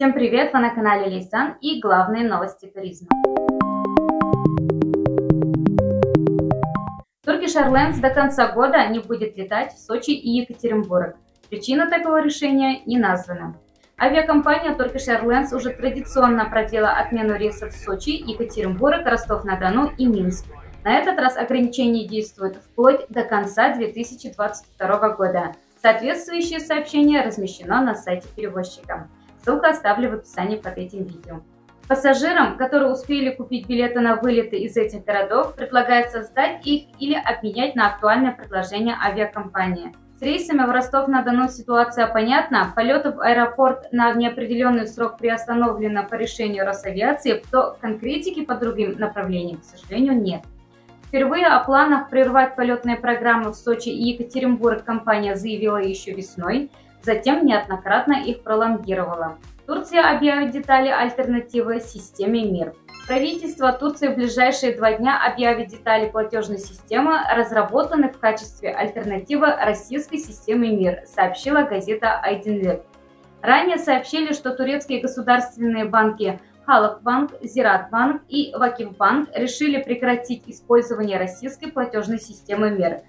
Всем привет! Вы на канале Лейсан и главные новости туризма. Turkish Airlines до конца года не будет летать в Сочи и Екатеринбург. Причина такого решения не названа. Авиакомпания Turkish Airlines уже традиционно продлила отмену рейсов в Сочи, Екатеринбург, Ростов-на-Дону и Минск. На этот раз ограничения действуют вплоть до конца 2022 года. Соответствующее сообщение размещено на сайте перевозчика. Ссылку оставлю в описании под этим видео. Пассажирам, которые успели купить билеты на вылеты из этих городов, предлагается сдать их или обменять на актуальное предложение авиакомпании. С рейсами в Ростов-на-Дону ситуация понятна. Полеты в аэропорт на неопределенный срок приостановлены по решению Росавиации, то конкретики по другим направлениям, к сожалению, нет. Впервые о планах прервать полетные программы в Сочи и Екатеринбург компания заявила еще весной, затем неоднократно их пролонгировала. Турция объявит детали альтернативы системе МИР. Правительство Турции в ближайшие 2 дня объявит детали платежной системы, разработанной в качестве альтернативы российской системе МИР, сообщила газета Aydınlık. Ранее сообщили, что турецкие государственные банки Халкбанк, Зиратбанк и Вакифбанк решили прекратить использование российской платежной системы МИР.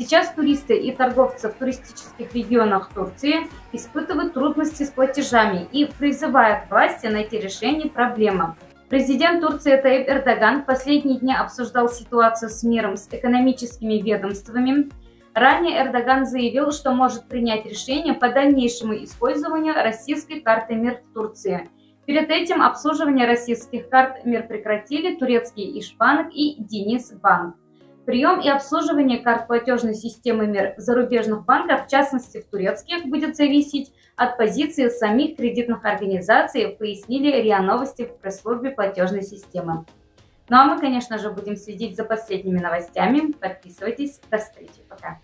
Сейчас туристы и торговцы в туристических регионах Турции испытывают трудности с платежами и призывают власти найти решение проблемы. Президент Турции Таyyip Эрдоган в последние дни обсуждал ситуацию с МИРом с экономическими ведомствами. Ранее Эрдоган заявил, что может принять решение по дальнейшему использованию российской карты МИР в Турции. Перед этим обслуживание российских карт МИР прекратили турецкий Ишбанк и Денизбанк. Прием и обслуживание карт платежной системы МИР в зарубежных банках, в частности в турецких, будет зависеть от позиции самих кредитных организаций, пояснили РИА Новости в пресс-службе платежной системы. Ну а мы, конечно же, будем следить за последними новостями. Подписывайтесь. До встречи. Пока.